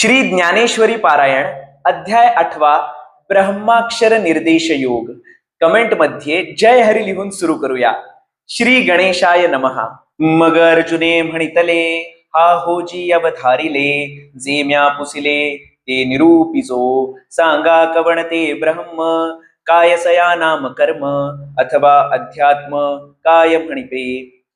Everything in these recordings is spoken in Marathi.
श्री ज्ञानेश्वरी पारायण अध्याय 8 ब्रह्माक्षर निर्देश योग. कमेंट मध्ये जय हरी लिहून सुरू करूया. श्री गणेशाय नमः. मग अर्जुने म्हणितले, हा होजी अवधारिले, जे म्या पुसिले ते निरूपिजो. सांगा कवणते ब्रह्म, काय सया नाम कर्म, अथवा अध्यात्म काय म्हणिपे.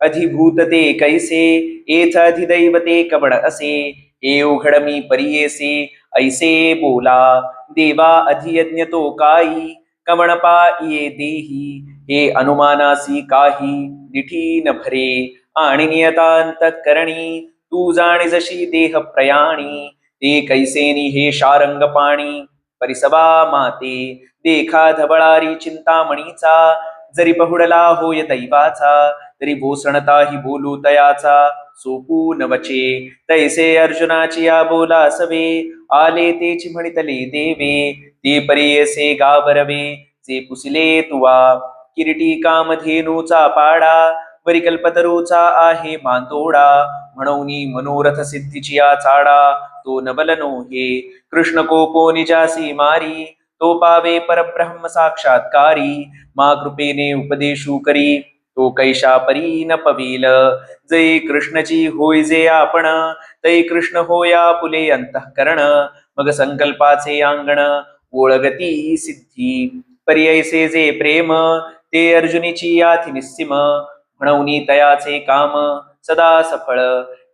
अधिभूत ते कैसे, एथ अधिदैवते कवण असे. हे उघड मी परियेसे, ऐसे बोला देवा अधियज्ञ तो काही. कमणपा ये देही, हे अनुमानासी काही. दिठी न भरे आणि नियतांत करणी, तू जाणी जशी देह प्रयाणी. ते कैसेनी हे शारंग पाणी, परिसवा माते देखा धवळारी चिंतामणीचा. जरी पहुडला होय दैवाचा, तरी भोसणताही बोलू तयाचा. सोपू न वचे तैसे अर्जुनाची या बोला सवे. आले तेची म्हणितले देवे, ते परियेसे गावरवे. जे पुसिले तुवा किरीटी कामधेनूचा पाडा, वरी कल्पतरूचा आहे मांतोडा. म्हणून मनोरथ सिद्धीची या चाडा, तो नबलनो हे कृष्ण कोपो निजासी मारी. तो पावे परब्रह्म साक्षात्कारी, मा कृपेने उपदेशू करी. तो कैशा परी न पवील, जय कृष्णची होय जे आपण. तै कृष्ण होया पुले अंतःकरण, मग संकल्पाचे अंगण ओळगती सिद्धी. पर्यैसे जे प्रेम, ते अर्जुनीची याथी निस्सीम. म्हणून तयाचे काम सदा सफळ,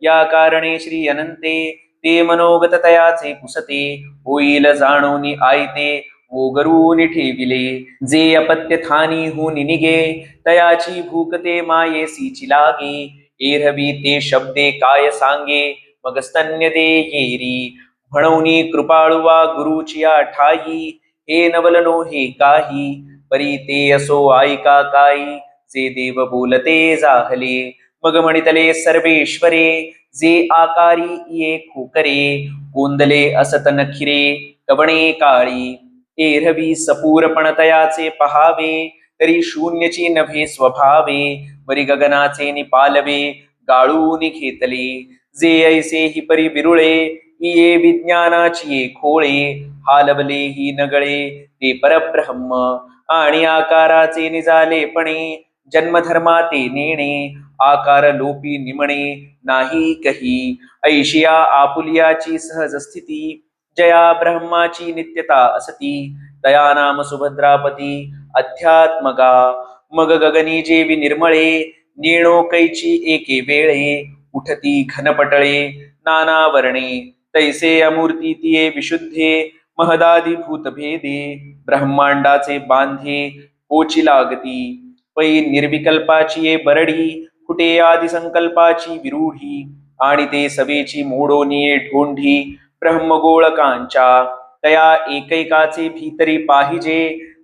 या कारणे श्री अनंते. ते मनोगत तयाचे पुसते, होईल जाणून आयते. ओगरून ठेविले, जे अपत्य थानी होऊन निगे. तयाची भूकते मायेसीची लागे. एरवी ते शब्दे काय सांगे, मग स्तन्य दे येरी. म्हणून कृपाळुवा गुरुची या ठाई. हे नवलनो हे काही, परी ते असो ऐका काही. जे देव बोलते जाहले, मग म्हणितले सर्वेश्वरे. जे आकारी ये खोकरे, कोंदले असत नखिरे. कवणे काळी एरवी सपूरपण तयाचे पहावे. तरी शून्यची नभे स्वभावे, वरी गगनाचे निपालवे. गाळून घेतले, जे ऐसे ही परी विरुळे. ये विज्ञानाची ये खोळे, हालवले ही नगळे. ते परब्रह्म आणि आकाराचे निजालेपणे. जन्मधर्मा ते नेणे, आकार लोपी निमणे नाही कही. ऐशिया आपुलियाची सहज स्थिती, जया ब्रह्माची नित्यता असती. दया नाम सुभद्रापती अध्यात्मगा. मग गगनी जेवी निर्मळे, नेणो कैची एके वेळे. उठती घनपटळे नाना वर्णे, तैसे अमूर्ती तिये विशुद्धे. महदादिभूत भेदे, ब्रह्मांडाचे बांधे पोची लागती. पै निर्विकल्पाची ये बरडी, कुठे आदि संकल्पाची विरूढी. आणि ते सवेची मोडोनिये ढोंढी. ब्रह्मगोळकांच्या तया एकैकाचे भीतरी पाहिजे.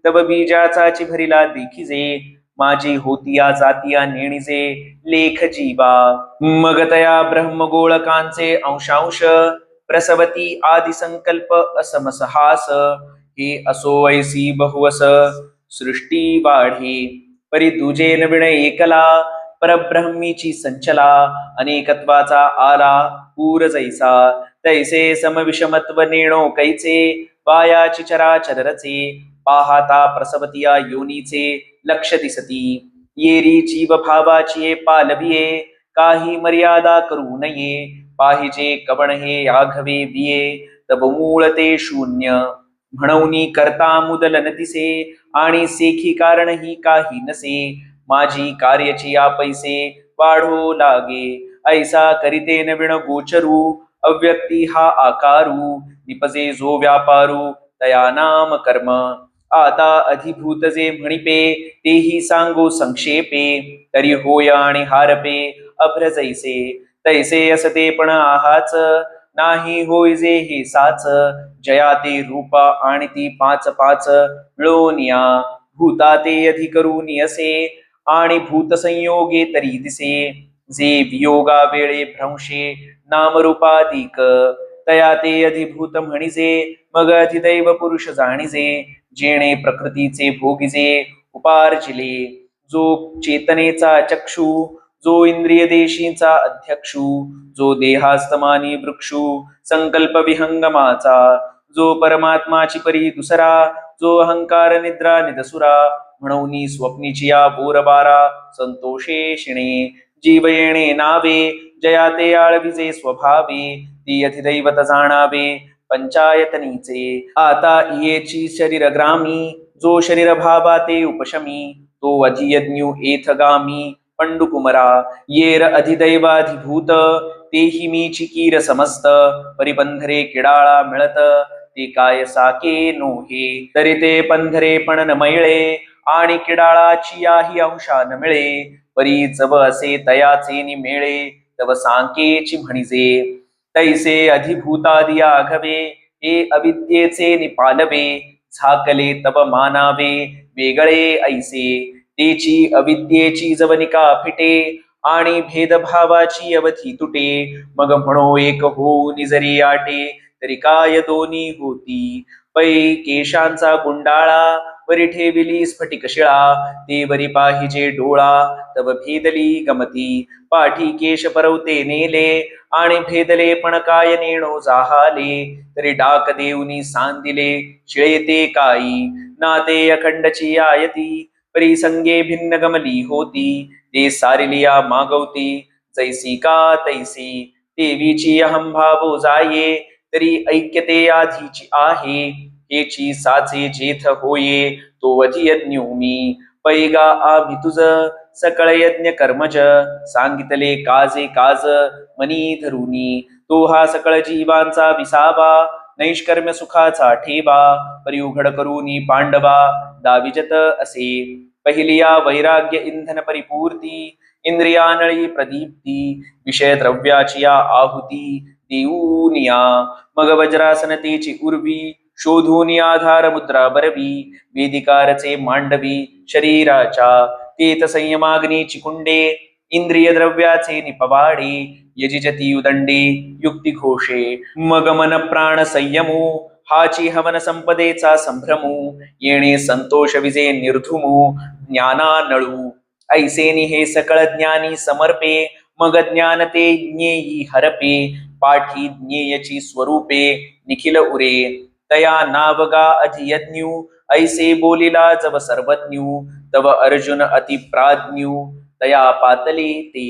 तब बीजाचाची भरिला देखिजे, माझी होतिया जातिया नेणिजे. लेख जीवा मग तया ब्रह्मगोळकांचे अंशांश. प्रसवती आदि संकल्प असमसहास. हे असो ऐसी बहुवस सृष्टी वाढे. परी तुझे नविण एकला, परब्रह्मीची संचला. अनेकत्वाचा आला पूर जैसा, तैसे समविषमत्व नेणो कैचे. वायाची चराचर रचे, पाहता प्रसवतिया योनीचे लक्ष दिसती. येरी जीव भावाची ये पालविये, काही मर्यादा करू नये. पाहिजे कवण हे आघवे बिये, तब मूळ ते शून्य. म्हणून करता मुदल नतिसे, आणि सेखी कारण ही काही नसे. माझी कार्यची या पैसे वाढो लागे, ऐसा करिते नवीन गोचरू. अव्यक्ती हा आकारू, निपजे जो व्यापारू. तया नाम कर्म आता अधिभूत जे म्हणिपे, तेही सांगो संक्षेपे. तरी होय आणि हारपे अभ्र जैसे, तैसे असते पण आहाच. नाही होय जे हे साच, जया ते रूपा आणि ती पाच पाच. मिळून या भूता ते अधिकरून असे, आणि भूत संयोगे तरी दिसे. जे वियोगा वेळे भ्रंशे नामरूपाधिक, तया ते अधिभूत म्हणिजे. मग अधिदैव पुरुष जाणिजे, जेणे प्रकृतीचे भोगिजे उपार्जिले. जो चेतनेचा चक्षु, जो इंद्रिय देशीचा अध्यक्षू, जो देहास्तमानी वृक्षू संकल्प विहंगमाचा, जो परमात्माची परी दुसरा, जो अहंकार निद्रा निदसुरा, म्हणून स्वप्नीची या बोरबारा संतोषे शिणे, जीव येणे नावे, जया ते आळविजे स्वभावे, ती अधिदैवत जाणावे पंचायतनीचे. आता येची शरीर ग्रामी, जो शरीर भावा ते उपशमी, तो अधियज्ञू एथगामी पंडुकुमरा, येर अधिदैवाधिभूत, तेही मी चिकीर समस्त, परिपंधरे किडाळा मिळत, ते काय साके नोहे, तरी ते पंधरे पण न मिळे, आणि किडाळाची याही अंशा न मिळे, परी जव असे तयाचे निमेळे, तव सांकेची म्हणिजे. तैसे अधिभूतादि आघवे, हे अविद्येचे निपालवे, झाकले तव मानावे वेगळे ऐसे, तेची अविद्येची जवनिका फिटे, आणि भेदभावाची अवधी तुटे, मग म्हणो एक हो निजरी आटे, तरी काय दोन्ही होती. पै केशांचा गुंडाळा, वरी ठेविली स्फटिक शिळा, ते वरी पाहिजे डोळा, तव भेदली गमती, पाठी केश परवते नेले, आणि भेदले पण काय नेणो जाहाले, तरी डाक देऊनी सांदिले, शिळे ते काई, ना ते अखंडची आयती, परी संगे भिन्न गमली होती, ते सारिलिया मागवती, जैसी का तैसी, देवीची अहम भावो जाये, तरी ऐक्यते आधीची आहे, हेची साचे जेथ होये, तो अधियज्ञू मी. पैगा आम्ही तुझ सकळ यज्ञ कर्मज, सांगितले काजे काज मनी धरुनी, तो हा सकळ जीवांचा विसावा, नैष्कर्म्य सुखाचा ठेवा, परिउघड करूनी पांडवा दाविजत असे. पहिलिया वैराग्य इंधन परिपूर्ती, इंद्रियानळी प्रदीप्ती, विषय द्रव्याची या आहुती देऊनिया, मग वज्रासन तेची उर्वी, शोधून आधार मुद्रा बरवी, वेदिकारचे मांडवी शरीराच्या, तेत संयमाग्नीची कुंडे, इंद्रिय द्रव्याचे निपवाडे, यजिजती उदंडे युक्ती घोषे, मग मन प्राण संयमू, हाची हवन संपदेचा संभ्रमू, येणे संतोष विजे निर्धुमू, ज्ञाना नळू, ऐसेनी हे सकळ ज्ञानी समर्पे, मग ज्ञान ते ज्ञेयी हरपे, पाठी ज्ञेयची स्वरूपे निखिल उरे, तया नावगा अधियज्ञू, ऐसे बोलिला जव सर्वज्ञू, तव अर्जुन अति प्राज्ञू, तया पातले ते,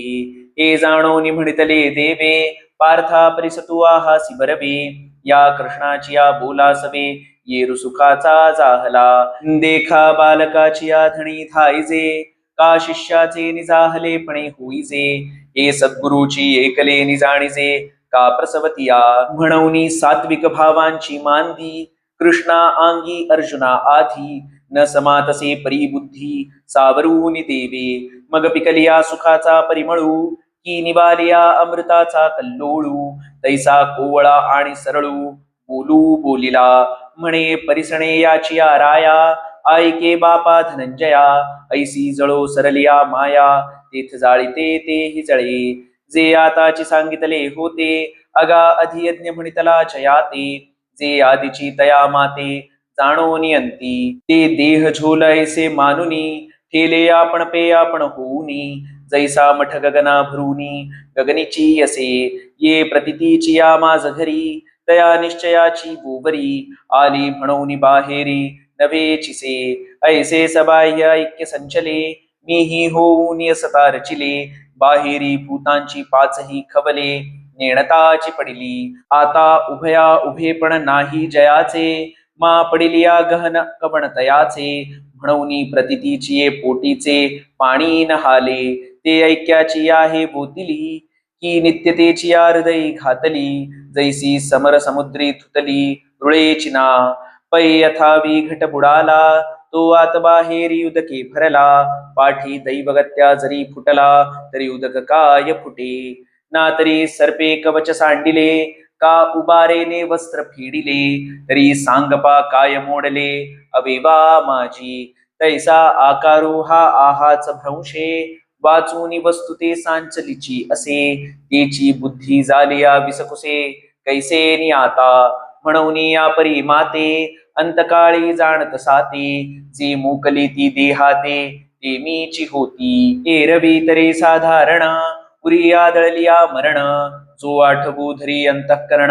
हे जाणोनी म्हणितले देवे, पार्था परिसतु आहासी बरवे, या कृष्णाची या बोलासवे, येरु सुखाचा जाहला, देखा बालकाची या धणी थाईजे, का शिष्याचे निजाहलेपणे होईजे, हे सद्गुरूची एकले निजाणीजे, का प्रसवतिया म्हणून सात्विक भावांची मांदी, कृष्णा अंगी अर्जुना आधी, न समातसे परिबुद्धी सावरून देवे, मग पिकलिया सुखाचा परिमळू, की निवालिया अमृताचा कल्लोळू, तैसा कोवळा आणि सरळू बोलू बोलिला, म्हणे परिसणे याची राया, ऐके बापा धनंजया, ऐसी जळो सरलिया माया, तेथ जाळीते तेही जळे, जे आताची सांगितले होते, अगा अधियज्ञ म्हणितला चयाते, जे आदिची तया माते जाणो नियंती, ते देह झोल ऐसे मानुनी, ठेले आपण पे आपण होऊनी, जैसा मठ गगना भ्रूनी गगनीची असे, ये प्रतितीची या माझ घरी, तया निश्चयाची बोबरी, आली म्हणून बाहेरी नवे चिसे, ऐसे सबाह्य ऐक्य संचले, मीही होऊन असता रचिले, बाहेरी भूतांची पाचही खवले, नेणताची पडिली, आता उभया उभे पण नाही जयाचे, मा पडिलिया गहन कवण तयाचे, म्हणून प्रतितीची पोटीचे पाणी नहाले, ते ऐक्याची आहे बोतिली, की नित्यतेची या हृदयी घातली, जैसी समर समुद्री थुतली रुळे चिना, पै यथावी घट बुडाला, तो आत बाहेरी उदके भरला, पाठी दैवगत्या जरी फुटला, तरी उदक काय फुटे, ना तरी सर्पे कवच सांडिले, का उबारेने वस्त्र फेडिले, तरी सांगपा काय मोडले, अवेवा माझी, तैसा आकारो हा आहाच भ्रंशे, वाचूनी वस्तु ते सांचलीची असे, तेची बुद्धी झालिया विसकुसे, कैसे नि आता, म्हणून या परी माते, अंतकाळी जाणत साते, जे मोकली ती देहाते, ते मीची होती. एरवी तरे साधारण पुरी आदळलिया मरण, जो आठवू धरी अंतःकरण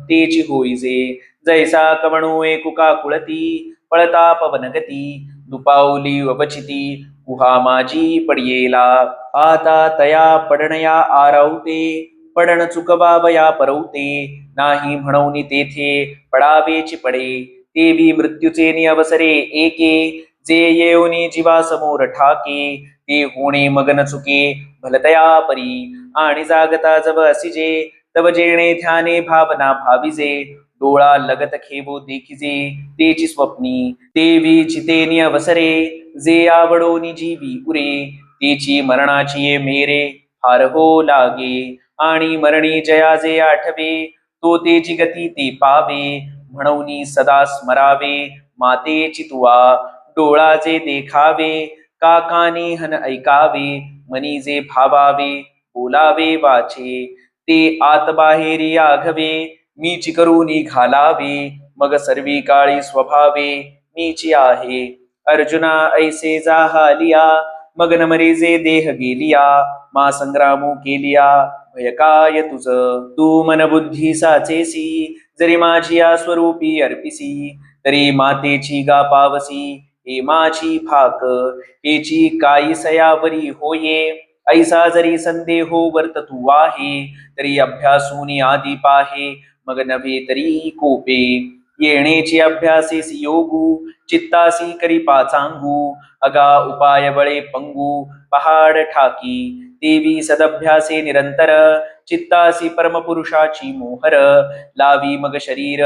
तेची होईजे. जैसा कवणू एकुका कुळती, पळता पवनगती, दुपावली वपचिती, गुहा माझी पडियेला. आता तया पडणया आरावते, पडण चुकवावया परवते. नाही म्हणून तेथे पडावेची पडे, तेवी मृत्यूचे निअवसरे एके. जे येऊनी जीवा समोर ठाके, ते होणे मगन चुके भलतया परी. आणि जागता जब असिजे, तव जेणे ध्याने भावना भाविजे. डोळा लगत खेवो देखिजे, तेची स्वप्नी तेवी चितेनी अवसरे. जे आवडोनी जीवी उरे, तेची मरणाची ये मेरे फार हो लागे. आणि मरणी जया जे आठवे, तो तेची गती ते पावे. म्हणून सदा स्मरावे मातेची तुवा. डोळा जे देखावे, काकानी हन ऐकावे. मनी जे भावावे, बोलावे वाचे. ते आत बाहेरी आघवे, मीची करूनी घालावे. मग सर्वी काळी स्वभावे मीची आहे. अर्जुना ऐसे जाहालिया, मग नमरे जे देह गेलिया. मा संग्रामू केलिया, भय काय तुझ. तू मन बुद्धी साचेसी, जरी माझी या स्वरूपी अर्पिसी. तरी मातेची गा पावसी, हे माझी भाक. हेची काही सयावरी होये, ऐसा जरी संदेहो वर्त तू आहे. तरी अभ्यासूनी आदी पाहे, मग नव्हे तरी कोपे. येणेची अभ्यासेसी योगू, चित्तासी करी पाचांगू. अगा उपाय बळे पंगू, पहाड ठाकी. देवी सदभ्यासे निरंतर, चित्तासी परमपुरुषाची मोहर. लावी मग शरीर,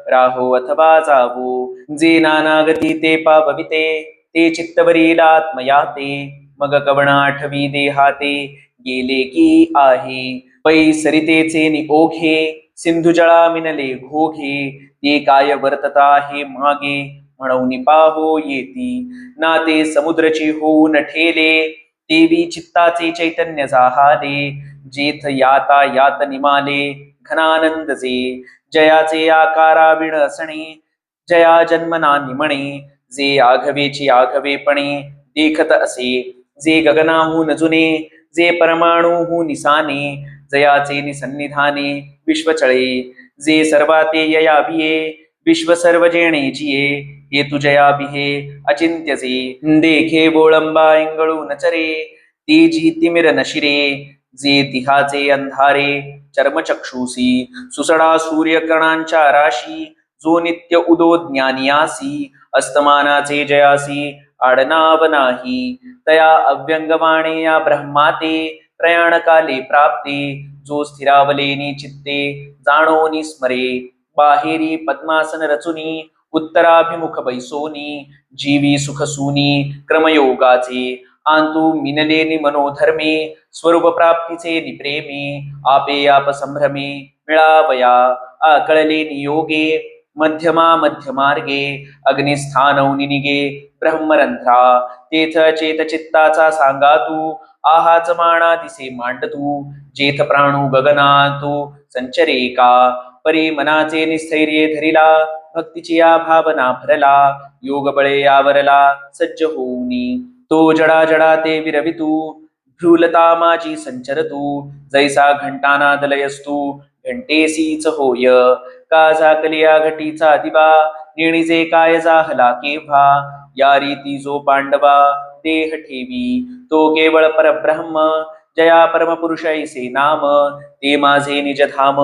राहो अथवा जावो. जे नानागती ते पावविते, ते चित्तवरील आत्मयाते. मग कवण आठवी देहाते, गेले की आहे. पै सरितेचे निओघे, सिंधू जळा मिनले घोघे. ते काय वर्तता हे मागे, म्हणून पाहो येती. ना ते समुद्रची होऊन ठेले, देवी चित्ताचे चैतन्य जाहाले. जेथ याता यात निमाले, घनानंद जे. जयाचे आकारा विण असणे, जया जन्मना निमणे. जे आघवेची आघवेपणे देखत असे. जे गगनाहून जुने, जे परमाणूहून निसाने. जयाचे निसन्निधाने विश्वचळे, जे सर्वाते यया भिये. विश्व सर्व जेणे जिये, हे तुझया बिहे अचिंत्य जे. देखे बोळंबा इंगळून चरे, ती जी तिमिर नशिरे. जे तिहाचे अंधारे चर्मचक्षुसी, सुसडा सूर्यकणांच्या राशी. जो नित्य उदो ज्ञानियासी, अस्तमानाचे जयासी आडनाव नाही. तया अव्यंगवाणे या ब्रह्माते, प्रयाणकाले प्राप्ते. जो स्थिरावलेनी चित्ते, जाणोनी स्मरे. बाहेरी पद्मासन रचुनी, उत्तराभिमुख बैसोनी. जीवी सुखसूनी क्रमयोगाचे, आंतू मिनलेनी मनोधर्मे. स्वरूप प्राप्तीचे निप्रेमे, आपे आप संभ्रमे मिळावया. आकळले नियोगे, मध्यमा मध्यमार्गे. अग्निस्थानौनी निगे ब्रह्मरंध्रा. तेथ चेत चित्ताचा सांगा तू, आहाच माणा दिसे मांडतू. जेथ प्राणू गगनातू संचरे का. परी मनाचे निस्थैर्ये धरिला, भक्तीची या भावना भरला. योग बळे यावरला सज्ज होऊनी, तो जडा जडा ते विरवितू. भ्रूलता माझी संचरतू, जैसा घंटानाद लयस्तू घंटेसीच होय. का झाकलिया घटीचा दिवा, नेणीचे काय जाहला केव्हा. या रीती जो पांडवा देह ठेवी, तो केवळ परब्रह्म. जया परमपुरुष ऐसे नाम, ते माझे निजधाम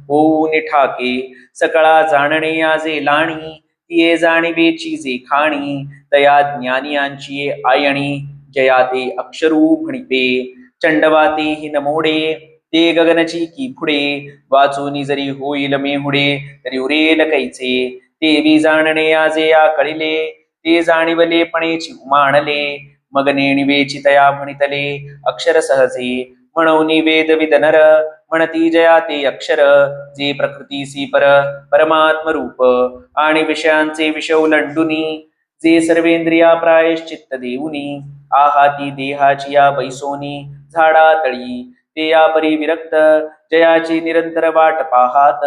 होऊन ठाके. सकळा जाणणे याजे लाणी, तिये जाणीवेची जे खाणी. तया ज्ञानियांची आयणी, जया ते अक्षरू म्हणिपे. चंडवातेही नमोडे, ते गगनची की पुढे. वाचूनी जरी होईल मेहुडे, तरी उरेल कैचे. तेवी जाणणे आजे या कळिले, ते जाणिवले पणेची उमाणले. मग नेणिवेची तया म्हणितले अक्षर सहजे. म्हणून वेद विदनर, म्हणती जया ते अक्षर. जे प्रकृतीसी परमात्म रूप, आणि विषयांचे विषय उलंडुनी. जे सर्वेंद्रिया प्रायश्चित्त देऊनी, आहाती देहाची या बैसोनी झाडा तळी. ते या परी विरक्त, जयाची निरंतर वाट पाहात.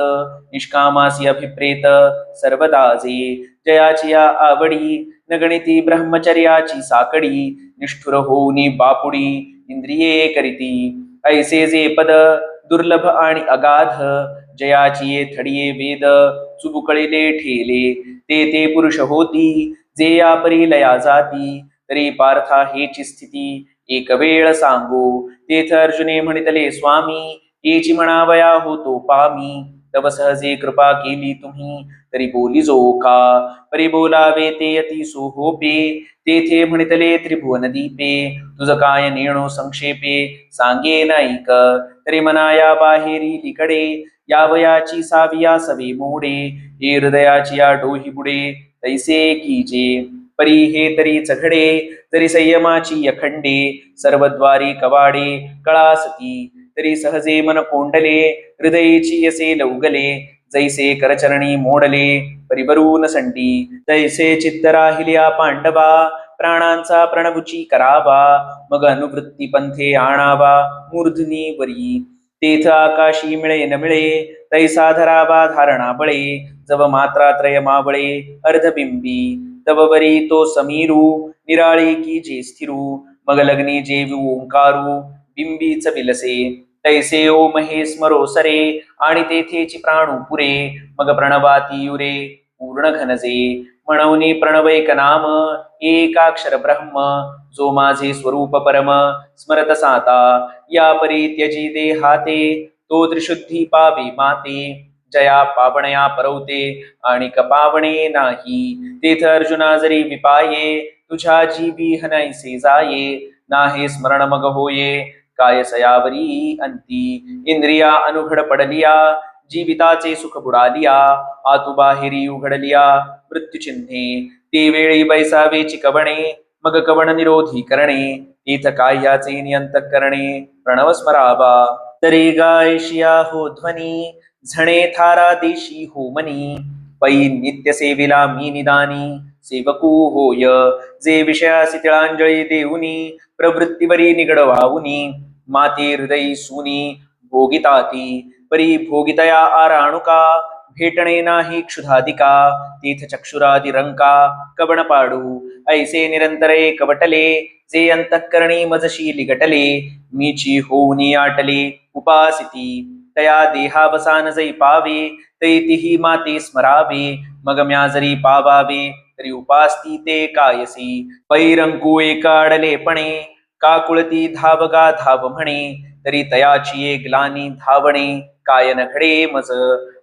निष्कामासी अभिप्रेत सर्वदा जे. जयाची या आवडी, न गणिती ब्रह्मचर्याची साकडी, निष्ठुर होऊनी बापुडी इंद्रिये करीती. ऐसे जे पद दुर्लभ आणि अगाध, जयाची ये थडिये वेद चुबुकळिले ठेले. ते पुरुष होती, जे या परी लया जाती. तरी पार्था हेची स्थिती एक वेळ सांगू. तेथ अर्जुने म्हणितले स्वामी, हेची म्हणावया होतो पामी. तव सहजे कृपा केली तुम्ही, तरी बोलिजो का. परी बोलावे ते अति सोहोपे, तेथे म्हणितले त्रिभुवन दीपे. तुझ काय नेणो संक्षेपे, सांगे नाईक. तरी मनाया बाहेरी लिकडे, यावयाची साविया सवे मोडे. हे हृदयाची या डोही बुडे, तैसे कीजे. परी हे तरी चघडे, जरी संयमाची अखंडे. सर्वद्वारी कवाडे कळासती, तरी सहजे मन कोंडले. हृदयेची असे लवगले, जैसे करचरणी मोडले परिबरून संडी. तैसे चित्त राहिल्या पांडवा, प्राणांचा प्रणवची करावा. मग अनुवृत्ती पंथे आणावा मूर्धनी वरी. तेथ आकाशी मिळे न मिळे, तैसा धरावा धारणा बळे. जव मात्रात्रय मावळे अर्धबिंबी, तव वरी तो समीरू. निराळे की जे स्थिरू, मग लग्नी जे ओंकारू. बिंबीच विलसे, तैसे ओम हे स्मरो सरे. आणि तेथेची प्राणू पुरे, मग प्रणवाती युरे पूर्ण घनजे. म्हणून प्रणवैक नाम, एकाक्षर ब्रह्म. जो माझे स्वरूप परम स्मरत साता. या परी त्यजी देहाते, तो त्रिशुद्धी पावे माते. जया पावणया परवते, आणि कपावणे नाही. तेथ अर्जुना जरी विपाये, तुझ्या जीवी हनैसे जाये. नाहे स्मरण मग होये, काय सयावरी अंती. इंद्रिया अनुघड पडलिया, जीविताचे सुख बुडालिया. आतु बाहेरी उघडलिया मृत्युचिन्हे. ते वेळी बैसावे चिकवणे, मग कवण निरोधी करणे. तेथ काह्याचे नियंत करणे, प्रणव स्मरावा. तरी गायशिया हो ध्वनी, झणे थारा देशी हो मनी. पै नित्य सेविला मी निदानी, सेवकू होय. जे विषयासी तिळांजळी देऊनी, प्रवृत्तीवरी निगड वाहुनी. माते हृदयी सुनी भोगिताती, परी भोगितया आराणुका. भेटणे नाही क्षुधाधिका, तीथ चक्षुरादी रंका कवण पाडू. ऐसे निरंतरे कवटले, जे अंतःकरणी मजशी लिगटले. मीची होऊनी आटले उपासिती, तया देहावसान जै पावे. तैतिही माते स्मरावे, मग म्या जरी पावावे. तरी उपासती ते कायसी, पैरंकू एकाडलेपणे. काकुळती धावगा धाव म्हणे, तरी तयाची एक ग्लानी धावणे. काय न घडे मज,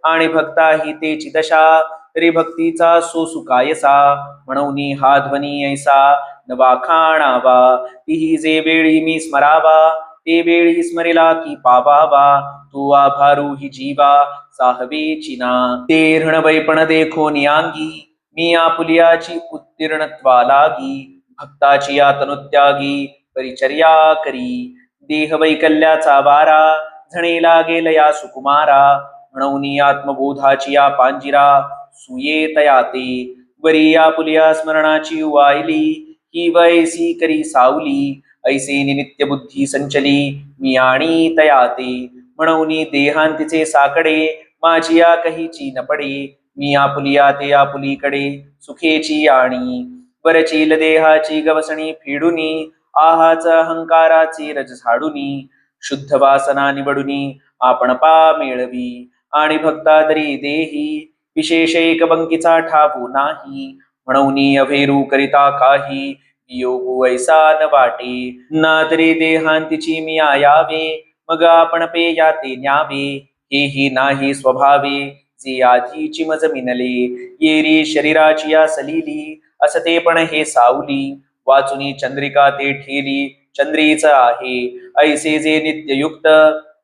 आणि भक्ता ही तेची दशा. तरी भक्तीचा सोसु कायसा, म्हणून हा ध्वनी ऐसा नवा खाणावा. तीही जे वेळी मी स्मरावा, ते वेळी स्मरिला की पावावा. तू आभारू ही जीवा साहवे चिना. ते ऋणवैपण देखो नियांगी, मी आपुलियाची उत्तीर्णत्वा लागी. भक्ताची आतनुत्यागी परिचर्या करी. देह वैकल्याचा वारा, झणे लागेल या सुकुमारा. म्हणून आत्मबोधाची या पांजिरा, सुये तयाते. वरी आपुलिया स्मरणाची वायली, ही वैसी करी सावली. ऐसे नित्य बुद्धी संचली, मी आणि तयाते. म्हणून देहांतीचे साकडे, माझी या कहीची न पडे. मी आपुलिया ते आपुलीकडे, सुखेची आणि. वरचील देहाची गवसणी फेडुनी, आहाच अहंकाराचे रज झाडुनी. शुद्ध वासना निवडुनी आपण पा मिळवी. आणि भक्ता तरी देही, विशेष एक बंकीचा ठावू नाही. म्हणून अभेरू करिता काही, योगू ऐसा न वाटे. ना तरी देहांतीची मी आयावे, मग आपण पे याते न्यावे. हेही नाही स्वभावे, जे आधीची मज मिनले. येरी शरीराची या सलिली, असते पण हे सावली. वाचुनी चंद्रिका ते ठेली, चंद्रीच आहे. ऐसे जे नित्ययुक्त,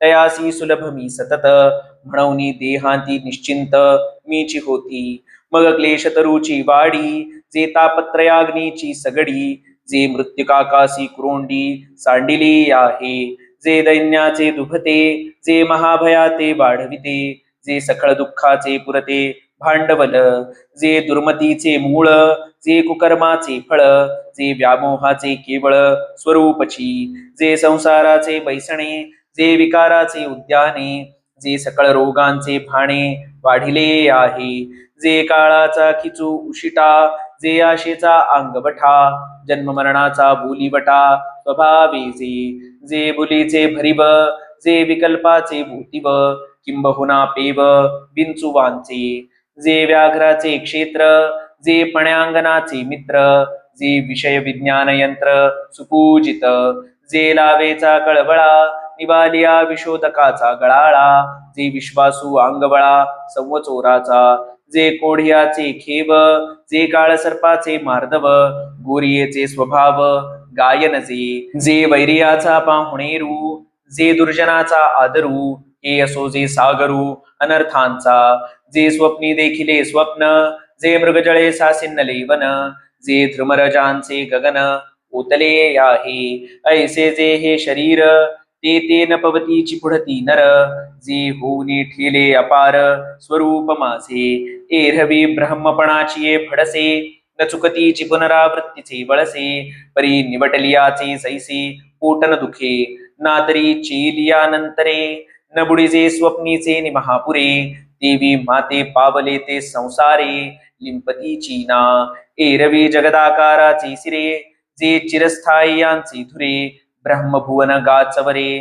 तयासी सुलभ मी सतत. म्हणून देहांती निश्चिंत मीची होती. मग क्लेश तरुची वाडी, जे तापत्रयाग्नीची सगडी. जे मृत्युकाकासी क्रोंडी सांडिली आहे. जे दैन्याचे दुभते, जे महाभयाते वाढविते. जे सखळ दुःखाचे पुरते भांडवल. जे दुर्मतीचे मूळ, जे कुकर्माचे फळ. जे व्यामोहाचे केवळ स्वरूपची. जे संसाराचे बैसणे, जे विकाराचे उद्याने. जे सकळ रोगांचे भाणे वाढिले आहे. जे काळाचा खिचू उशिटा, जे आशेचा अंगवठा, जन्म मरणाचा बोलीवटा, स्वभावे जे बुलीचे भरीब, जे विकल्पाचे भूतीव, किंबहुना पेव विंचुवांचे, जे व्याघ्राचे क्षेत्र, जे पण्यांगणाचे मित्र, जे विषय विज्ञान यंत्र सुपूजित, जे लावेचा कळवळा, निवालिया विशोधकाचा गळाळा, जे विश्वासू अंगबळा संवचोराचा, जे कोढियाचे खेव, जे काळसर्पाचे मार्दव, गोरियेचे स्वभाव गायन जे वैरियाचा पाहुणेरू, जे दुर्जनाचा आदरू, हे असो जे सागरू अनर्थांचा, जे स्वप्नी देखिले स्वप्न, जे मृगजळे सासिन्नले वन, जे ध्रुमरजांचे गगन ओतले आहे, ऐसे जे हे शरीर, ते न पवतीची पुढती नर, जे होऊनी ठेले अपार स्वरूप माझे, एरवी ब्रह्मपणाची फडसे, न चुकतीची पुनरावृत्तीचे वळसे, परी निवटलियाचे सैसे पोटन दुखे, ना तरी चेलियानंतरे, न बुडीजे स्वप्नीचे निमहापुरे, देवी माते पावले ते संसारे, लिंपतीची ना एरवी जगदाकाराचे सिरे, जे चिरस्थायी यांचे धुरे, ब्रह्मभुवन गाचवरे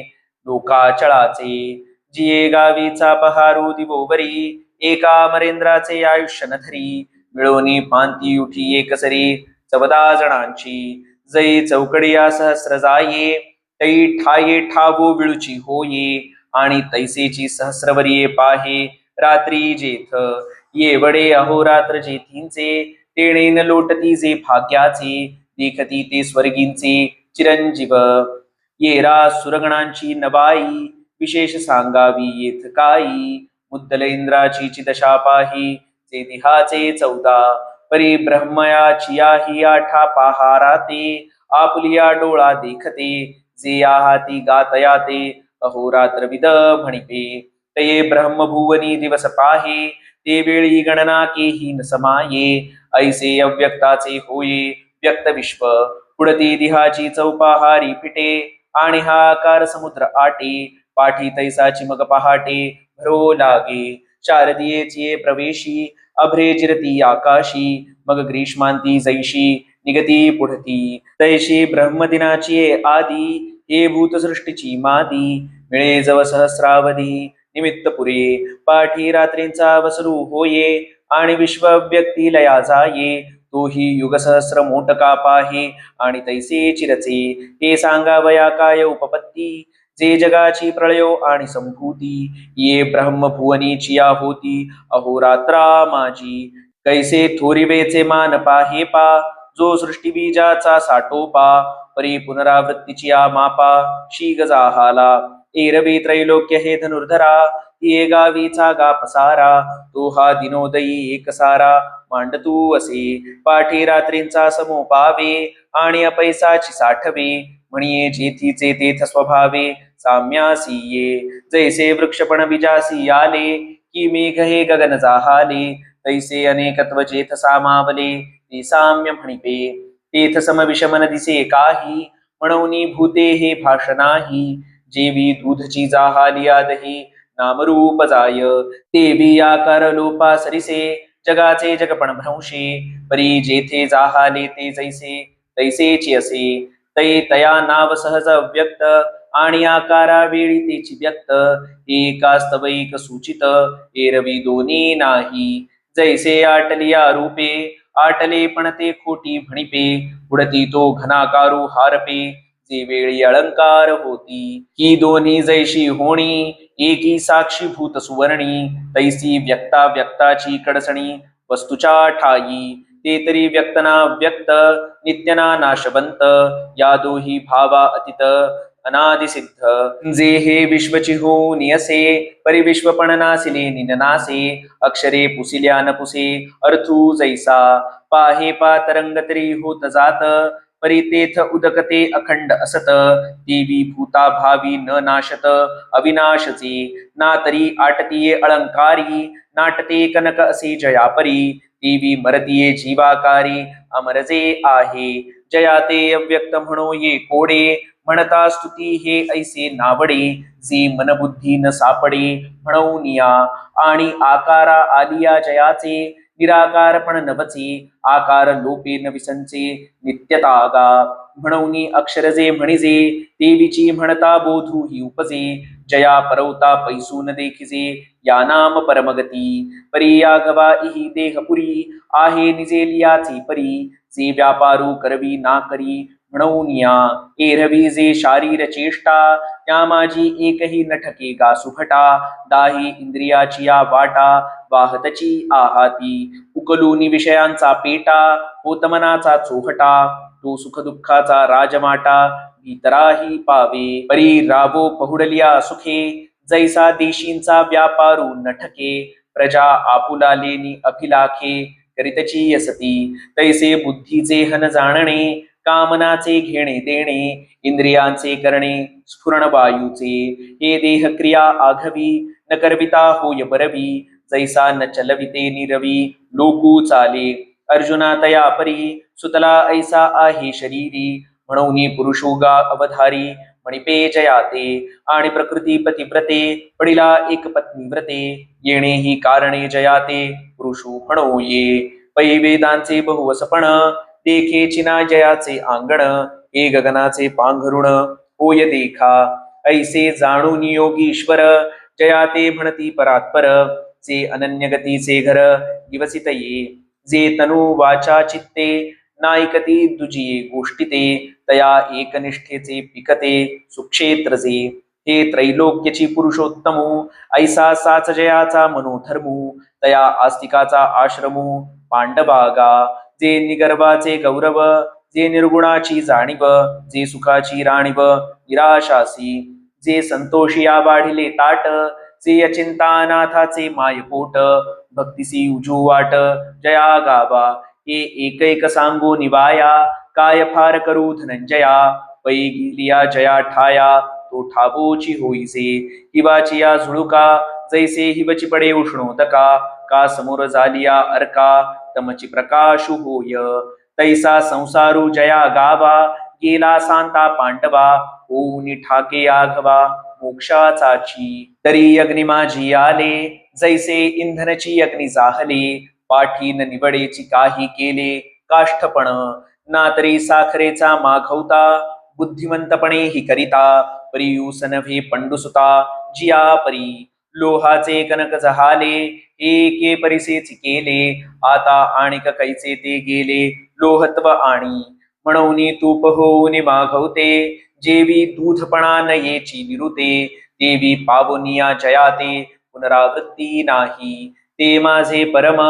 लोकाचळाचे, जिये गावीचा पहारू दिवोवरी, एका अमरेंद्राचे आयुष्य न धरी, मिळवणी पांती उठी एकसरी 14 जणांची, जै चौकडिया सहस्र जाये, तै ठाये ठावो विळुची होये, आणि तैसेची सहस्रवरिये पाहे रात्री जेथ, ये वडे अहोरात्र जेथींचे, तेणे न लोटती जे भाग्याचे, देखती ते स्वर्गींचे चिरंजीव, येरा सुरगणांची नबाई, विशेष सांगावी येथ काई, मुद्दल इंद्राची चिदशा पाही, जे देहाचे 14, परी ब्रह्मयाची आही 8 पहाराते, आपुलिया डोळा देखते, जे आहाती गातयाते अहोरात्र विद म्हणिपे, तये ब्रह्मभुवनी दिवस पाहे, ते वेळी गणना केही न समाये, ऐसे अव्यक्ताचे होये व्यक्त विश्व, पुढती दिहाची चौपाहारी फिटे, आणि हा आकार समुद्र आटे, पाठी तैसाची मग पहाटे भरो लागे, शारदीयेची प्रवेशी, अभ्रे जिरती आकाशी, मग ग्रीष्मांती जैशी निगती पुढती, तैशी ब्रह्मदिनाची आदी, हे भूतसृष्टीची मादी, मिळे जव सहस्रावधी निमित्त पुरे, पाठी रात्रींचा वसरू होये, आणि विश्वव्यक्ती लया जाये, तोही युगसहस्र मोटका पाहे, आणि तैसे चिरचे, हे सांगावया काय उपपत्ती, जे जगाची प्रळयो आणि संभूती, ये ब्रह्मभुवनीची या होती अहोरात्रा माझी, कैसे थोरिवेचे मान पाहे पा, जो सृष्टी बीजाचा साठोपा, परी पुनरावृत्तीची या मापा, शीगजा हाला, एरवी त्रैलोक्य हे धनुर्धरा, ये गावीचा गा पसारा, तो हा दिनोदयी एकसारा, मांडतू असे, पाठी रात्रींचा समोपावे, आणि अपैसाची साठवे, म्हणिये जेथीचे तेथ स्वभावे साम्यासी ये, जैसे वृक्षपण बीजासी आले, की मेघ हे गगन जाहाले, तैसे अनेकत्व जेथ सामावले, ते साम्य म्हणिपे, तेथ समविषमन दिसे काही, म्हणूनी भूते हे भाषणाही, जेवी दूधची जाहाली आदही नामरूप जाय, तेवी आकार लोपा सरिसे, जगाचे जगपण भ्रंशे, परी जेथे जाहाले ते जैसे तैसेची असे, तै तया नाव सहज व्यक्त, आणि आकारा वेळी तेची व्यक्त, एकास्तवैक सूचित, एरवी दोन्ही नाही, जैसे आटलिया रूपे, आटले पण ते खोटी म्हणिपे, पुढती तो घनाकारू हारपे, जे वेळी अलंकार होती, ही दोन्ही जैशी होणी, एकी साक्षीभूत सुवर्णी, तैसी व्यक्ता व्यक्ताची कडसणी वस्तुच्या ठाई, ते तरी व्यक्तना व्यक्त, नित्यना नाशवंत, या दोही भावा अतित अनादिसिद्ध, जे हे विश्वची होऊन असे, परी विश्वपण नासिले निननासे, अक्षरे पुसिल्या न पुसे अर्थू जैसा, पाहे पातरंग तरी होत जात, परी तेथ उदकते अखंड असत, देवी भूता भावी न नाशत अविनाशचे, ना तरी आटतीये अलंकारी, नाटते कनक असे जयापरी, देवी मरतीये जीवाकारी अमरजे आहे, जयाते अव्यक्त म्हणो ये कोडे, म्हणता स्तुती हे ऐसे नावडे, जे मनबुद्धी न सापडे म्हणून या, आणि आकारा आलिया जयाचे, निराकारपण नवचे आकार लोपे न विसंचे नित्यतागा म्हणूनी अक्षर जे म्हणिजे देवीची म्हणता बोधू ही उपजे जया परवता पैसून देखिजे या नाम परमगती परी या गवा इही देहपुरी आहे निजे लियाचे परी जे व्यापारू करवी ना करी म्हणून या एरवी जे शारीर चेष्टा त्या माझी एकही न ठके गा सुभटा दाही इंद्रियाची या वाटा वाहतची आहाती उकलूनी विषयांचा पेटा होत मनाचा चोहटा तो सुख दुःखाचा राजमाटा भीतराही पावे परी राबो पहुडलिया सुखे जैसा देशींचा व्यापारू न ठके प्रजा आपुला लेनी अभिलाखे करीतची यसती तैसे बुद्धीचे हन जाणणे कामनाचे घेणे देणे इंद्रियांचे करणे स्फुरण वायूचे हे देह क्रिया आघवी न करविता होय बरवी जैसा न चलविते निरवी लोकू चाले अर्जुना तया परी सुतला ऐसा आहे शरीरी म्हणून पुरुषोगा अवधारी मणिपे जयाते आणि प्रकृती पतिव्रते पडिला एक पत्नी व्रते येणे ही कारणे जयाते पुरुषो म्हणो ये पै वेदांचे बहुवसपण देखे चिना जयाचे आंगण हे गगनाचे पांघरुण होय देखा ऐसे जाणून योगीश्वर जयाते म्हणती परात्पर जे अनन्य गतीचे घर दिवसित ये जे तनु वाचा चित्ते नायकती दुजिये गोष्टीते तया एकनिष्ठेचे पिकते सुक्षेत्र जे हे त्रैलोक्यची पुरुषोत्तमो ऐसा साच जयाचा मनोधर्मो तया आस्तिकाचा आश्रमो पांडवागा जे निगर्भाचे गौरव जे निर्गुणाची जाणीव जे सुखाची राणीव निराशासी जे संतोषी या वाढिले ताट जे अचिंतानाथाचे मायपोट भक्तिसी उजू वाट जया गावा हे एक एक सांगो निवाया काय फार करू धनंजया पै गेलिया जया ठाया तो ठाबोची होईसे हिवाची या झुळुका जैसे हिवची पडे उष्णोदका का समोर झालिया अर्का तमची प्रकाशु होय तैसा संसारू जया गावा गेला सांता पांडवा होऊनी ठाके आघवा मोक्षाचाची तरी अग्नि माझी आले जैसे इंधनची अग्नि जाहले पाठीन निवडेची काही केले काष्ठपण ना तरी साखरेचा माघवता बुद्धिमंतपणे ही करिता परियूस नव्हे पंडुसुता जिया परी लोहाचे कनक जहाले एके परिसेच केले आता आणिक कैचे ते गेले लोहत्व आणि म्हणून तूप होऊन माघवते जेवी दूधपणा न येची निरुते देवी पावनिया जयाते पुनरावृत्ती नाही ते माझे परम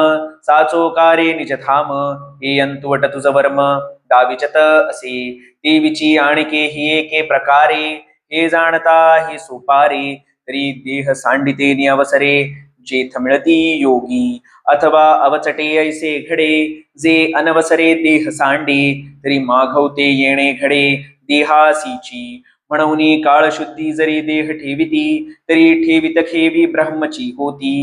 साचोकारे निजधाम हे अंतुवट तुझ वर्म दाविचत असे देवीची आणिके ही एके प्रकारे हे जाणता हे सोपारे तरी देह सांडिते नि अवसरे जेथ मिळती योगी अथवा अवचटे ऐसे घडे जे अनवसरे देह सांडे तरी माघवते येणे घडे देहासीची म्हणून काळशुद्धी जरी देह ठेविती तरी ठेवित खेवी ब्रह्मची होती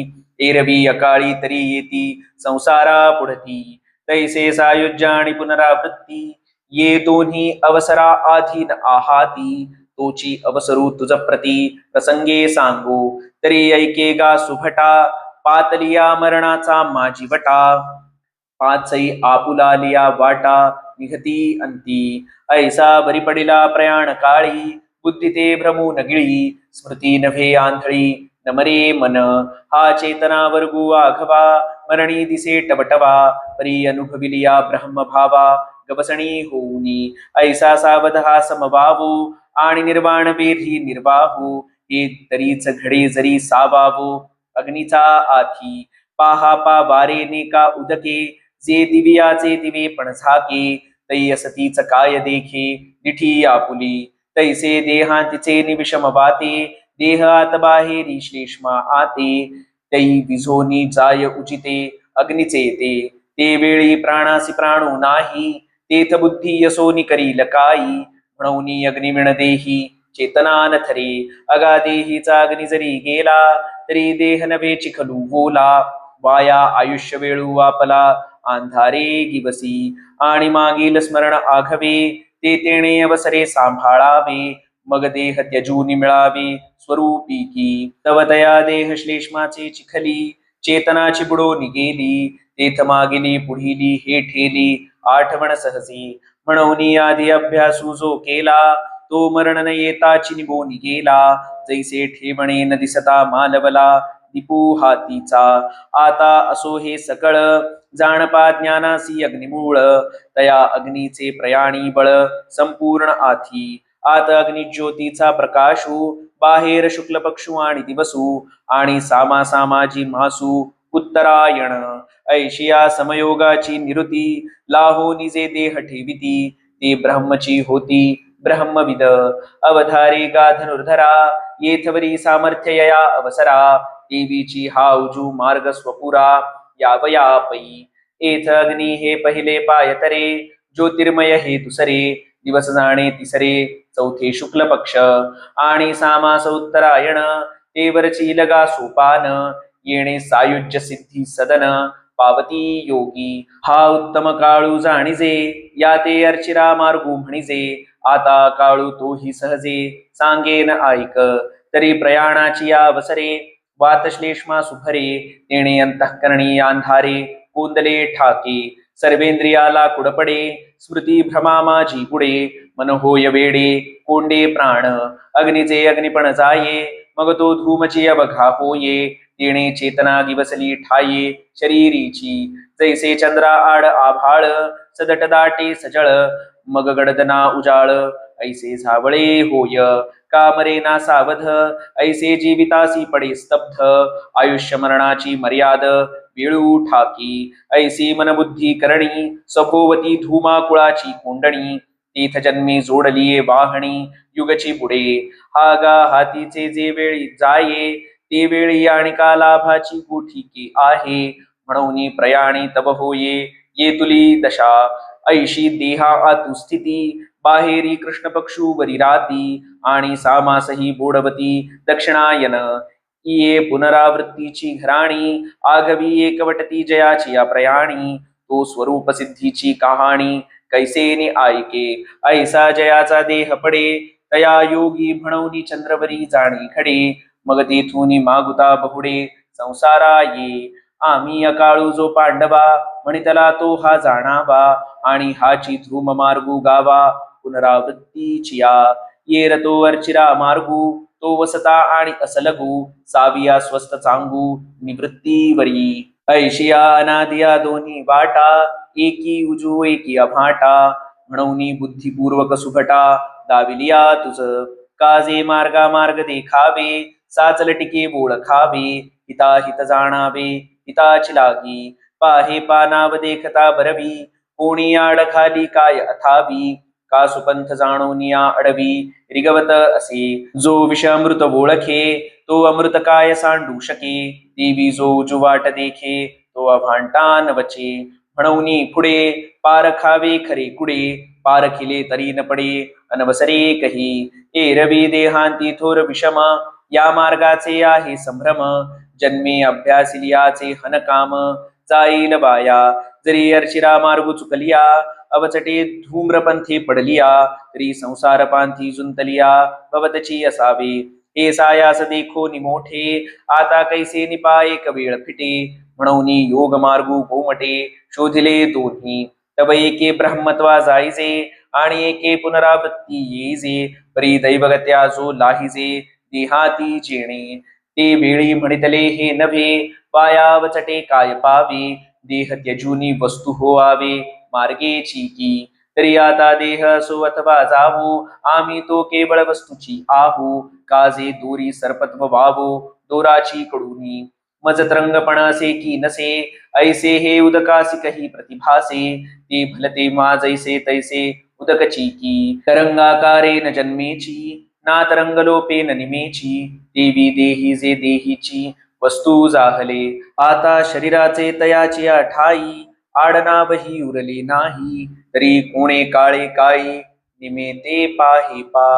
एरवी अकाळी तरी येती संसारा पुढती तैसे सायुज्य आणि पुनरावृत्ती ये दोन्ही अवसरा आधीन आहाती तोची अवसरू तुझ प्रती प्रसंगे सांगू तरी ऐके गा सुभटा पातलिया मरणाचा माझी वटा पाचई आपुलालिया वाटा निघती अंती ऐसा बरी पडिला प्रयाण काळी बुद्धी ते भ्रमू नगिळी स्मृती नव्हे आंधळी नमरे मन हा चेतना वर्गू आघवा मरणी दिसे टवटवा परी अनुभविलिया ब्रह्मभावा गवसणी होऊनी ऐसा सावध हा समभावू आणि निर्वाण वेधी निर्वाहू हे तरीच घडे जरी सावावो अग्नीचा आथी पाहा पा वारे नेका उदके जे दिव्याचे दिवे पण झाके तै असतीच काय देखे दिठी आपुली तैसे देहांतिचे निविषम वाते देहात बाहेरी श्लेष्मा आते तै विझोनी जाय उचिते अग्निचे ते वेळी प्राणासी प्राणो नाही तेथ बुद्धी यशोनी करी लकाई म्हणून अग्निविण देही चेतना न थरे अगा देहीचा अग्नि जरी गेला तरी देह नव्हे चिखलू बोला वाया आयुष्य वेळू वापला अंधारे गिवसी आणि मागील स्मरण आघवे ते तेणे अवसरे सांभाळावे मग देह त्यजूनी मिळावे स्वरूपी की तव तया देह श्लेष्माचे चिखली चेतनाची बुडोनी गेली, तेथ मागिली पुढिली हे ठेली, आठवण सहजी म्हणून आधी अभ्यासू जो केला, तो मरण न येताची निभोनी गेला. जैसे ठेवणे न दिसता मालवला, दिपू हातीचा आता असो हे सकळ. जाणपा ज्ञानासी अग्निमूळ, तया अग्नीचे प्रयाणी बळ संपूर्ण आधी. आत अग्निज्योतीचा प्रकाशू, बाहेर शुक्ल पक्षू आणि दिवसू, आणि सामा सामाजी मासू उत्तरायण. ऐशिया समयोगाची निरुती, लाहो निजे देह ठेविती, ते ब्रह्मची होती ब्रह्मविद. अवधारे गा धनुर्धरा, येथवरी सामर्थ्य यया अवसरा, देवीची हा उजू मार्ग स्वपुरा यावया पै. येथ अग्नी हे पहिले पायतरे, ज्योतिर्मय हे दुसरे, दिवस जाणे तिसरे, चौथे शुक्ल पक्ष, आणि सामास उत्तरायण, ते वरची लगा सोपान, येणे सायुज्य सिद्धी सदन पावती योगी. हा उत्तम काळू जाणीजे, या ते अर्चिरा मार्गू म्हणिजे, आता काळू तोही सहजे सांगेन ऐक. तरी प्रयाणाची अवसरे, वात श्लेष्मा सुभरे, तेणे अंतःकरणी अंधारे कोंदले ठाके. सर्वेंद्रियाला कुडपडे, स्मृती भ्रमा माझी पुढे, मन होय वेडे कोंडे प्राण. अग्नीचे अग्निपण जाये, मग तो धूमची अवघा होये, तेणे चेतना गिवसली ठाये शरीरीची. जैसे चंद्रा आड आभाळ, सदट दाटे सजळ, मग गडदना उजाळ, ऐसे झावळे होय कामरे ना सावध. ऐसे जीवितासी पडे स्तब्ध, आयुष्य मरणाची मर्याद वेळू ठाकी. ऐसी मनबुद्धी करणी, सभोवती धूमाकुळाची कोंडणी, तीथ जन्मी जोडलिये वाहणी युगची पुढे. हा गा हातीचे जे वेळी जाये, ते वेळी आणि का लाभाची गोठीके आहे, म्हणून प्रयाणी तब होये ये तुली दशा. ऐशी देहा आतु स्थिती, बाहेरी कृष्ण पक्षू वरी राती, आणि सामासही बोडवती दक्षिणायन. ये पुनरावृत्तीची घराणी, आघवी एकवटती जयाची या प्रयाणी, तो स्वरूप सिद्धीची कहाणी कैसेने ऐके. ऐसा जयाचा देह पडे, तया योगी म्हणून चंद्रवरी जाणी खडे, मग तेथून मागुता बहुडे संसारा ये. आम्ही अकाळू जो पांडवा, म्हणितला तो हा जाणावा, आणि हाची धूम मार्गू गावा पुनरावृत्तीची या. ये रतो अर्चिरा मार्गू, तो वसता आणि असलगू, साविया स्वस्थ चांगू निवृत्तीवरी. ऐशिया अनादिया दोन्ही वाटा, एकी उजू एकी अभाटा, म्हणून बुद्धिपूर्वक सुभटा दाविलिया तुझ. काजे मार्गा मार्ग देखावे, साचल टिके ओळखावे, हिता हित जाणावे हिताची लागी. पाहे पानाव देखता बरवी, कोणी आड खाली काय अथावी, का सुपंथ जाणून या अडवी रिगवत असे. जो विषामृत ओळखे, तो अमृत काय सांडू शके, देवी जो उजुवाट देखे, तो अभांटान वचे. म्हणून पुढे पारखावे खरे कुडे, पारखिले तरी न पडे अनवसरे कही. एरवी देहांती थोर विषम, या मार्गाचे आहे संभ्रम, जन्मे अभ्यासिलियाचे हनकाम जाईल वाया. जरी अर्चिरा मार्ग चुकलिया, अवचटे धूम्रपंथी पडलिया, तरी संसार पांथी जुंतलिया भवतची असावे. हे सायास देखो निमोठे, आता कैसे निपा एक वेळ फिटे, म्हणून योग मार्गू गोमटे शोधिले दोन्ही. तब एके ब्रह्मत्वा जायचे, आणि एके पुनरावृत्ती येईजे, परी दैवगत्या जो लाहिजे देहाती जेणे. ते वेळी म्हणितले हे नव्हे, वायावचटे काय पावे, देह त्यजूनी वस्तू होआवे मार्गेची की. तरी आता देह असो अथवा जावो, आम्ही तो केवळ वस्तूची आहो, काजे दोरी सर्पत्व वावो दोराची कडूनी. मज तरंगपण असे की नसे, ऐसे हे उदकासी कही प्रतिभासे, ते भलते मा जैसे तैसे उदकची की. तरंगाकारे न जन्मेची, ना तरंगलोपे न निमेची, देवी देही जे देहीची वस्तू जाहले. आता शरीराचे तयाची ठाई, आडनावही उरले नाही, तरी कोणे काळे काळी निमेते पाहे पा.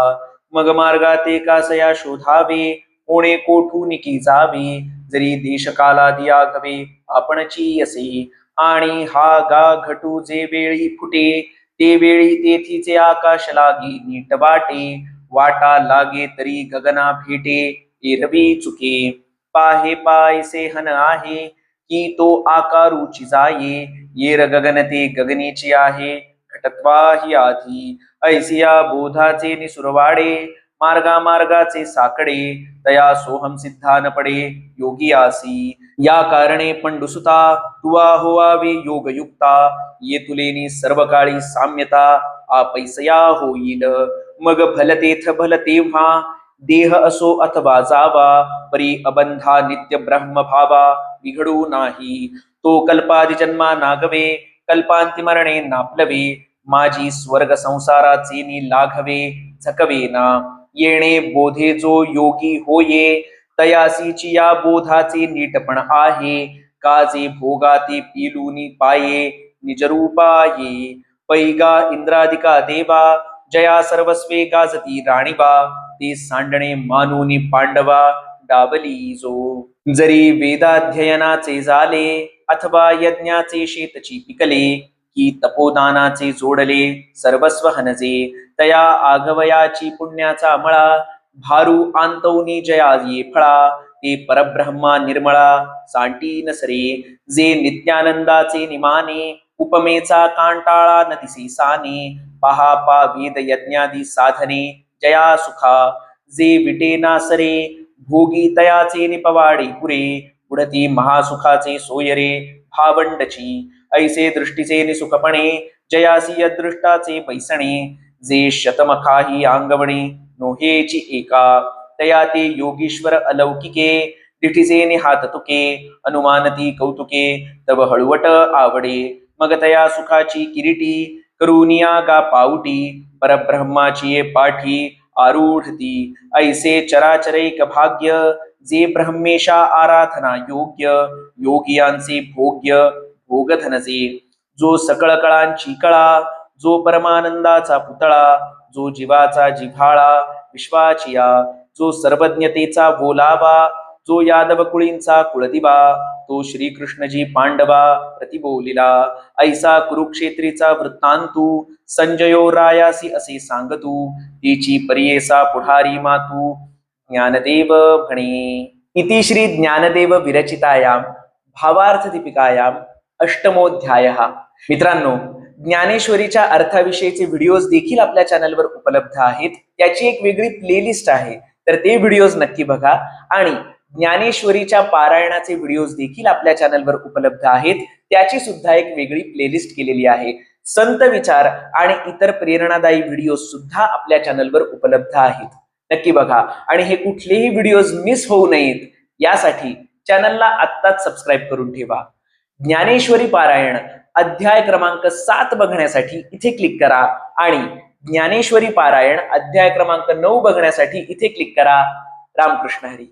मग मार्गाते कासया शोधावे, कोणे कोठूनिकी जावे, जरी देशकाला दिया घवे आपणची असे. आणि हा गा घटू जे वेळी फुटे, ते वेळी तेथीचे आकाश लागे नीट वाटे, वाटा लागे तरी गगना भेटे एरवी चुके. पाहे पायसे हन आहे की तो आकारूची जाये येर गगनते गगनीची आहे घटत्वाही आधी ऐसिया बोधाचे निसुरवाडे मार्गा मार्गाचे साकडे तया सोहम सिद्धा न पडे योगी आसी या कारणे पंडुसुता तुवा होवावे योगयुक्ता ये तुलेनी सर्व काळी साम्यता आपैसया होईल मग भलतेथ भल तेव्हा देह असो अथवा जावा परी अबंधा नित्य ब्रह्म भावा बिघडू नाही तो कल्पादि जन्मा नागवे कल्पांती मरणे नापलवे माझी स्वर्ग संसाराचे नि लाघवे झकवेना येणे बोधे जो योगी होये तयासीची या बोधाचे नीटपण आहे काजे भोगाते पिलूनी पाये निजरूपाये पैगा इंद्रादिका देवा जया सर्वस्वे गाजती राणीबा ते सांडणे मानूनी पांडवा डाबली जो जरी वेदाध्ययनाचे झाले अथवा यज्ञाचे शेतची पिकले की तपोदानाचे जोडले सर्वस्व हनजे तया आगवयाची पुण्याचा मळा भारू आंतवनी जया ये फळा ते परब्रह्मा निर्मळा सांटी नसरे जे नित्यानंदाचे निमाने उपमेचा कांटाळा न दिसे साने पहा पा वेद यज्ञादी साधने जया सुखा जे विटे नासरे भोगी तयाचे निपवाडे पुरे पुढती महासुखाचे सोयरे भावंडची ऐसे दृष्टीचे निसुखपणे जयासी अदृष्टाचे पैसणे जे शतमखाही अंगवणे नोहेची एका तया ते योगीश्वर अलौकिके तिठीचे निहात तुके अनुमानती कौतुके तव हळवट आवडे मग तया सुखाची किरीटी करुनिया गा पाऊटी परब्रह्माची पाठी आरूढती ऐसे चराचरैक भाग्य जे ब्रह्मेशा आराधना योग्य योगियांचे भोग्य भोगधनजे जो सकळ कळांची कळा जो परमानंदाचा पुतळा जो जीवाचा जिव्हाळा विश्वाचिया जो सर्वज्ञतेचा बोलावा जो यादव कुळींचा कुळदिवा तो श्रीकृष्णजी पांडवा प्रतिबोलिला ऐसा कुरुक्षेत्रीचा वृत्तांतू संजयो रायासी असे सांगतू तिची परियेसा पुढारी मातू ज्ञानदेव म्हणे इति श्री ज्ञानदेव विरचितायाम भावार्थ दीपिकायाम अष्टमोध्यायः। मित्रांनो, ज्ञानेश्वरीच्या अर्थाविषयीचे व्हिडिओज देखील आपल्या चॅनलवर उपलब्ध आहेत। त्याची एक वेगळी प्लेलिस्ट आहे, तर ते व्हिडिओज नक्की बघा। आणि ज्ञानेश्वरीच्या पारायणाचे व्हिडिओज देखील आपल्या चॅनलवर उपलब्ध आहेत, त्याची सुद्धा एक वेगळी प्लेलिस्ट केलेली आहे। संत विचार आणि इतर प्रेरणादायी व्हिडिओ सुद्धा आपल्या चॅनलवर उपलब्ध आहेत, नक्की बघा। आणि हे कुठलेही व्हिडिओज मिस होऊ नयेत यासाठी चॅनलला आत्ताच सबस्क्राईब करून ठेवा। ज्ञानेश्वरी पारायण अध्याय क्रमांक 7 बघण्यासाठी इथे क्लिक करा आणि ज्ञानेश्वरी पारायण अध्याय क्रमांक 9 बघण्यासाठी इथे क्लिक करा। रामकृष्ण हरी।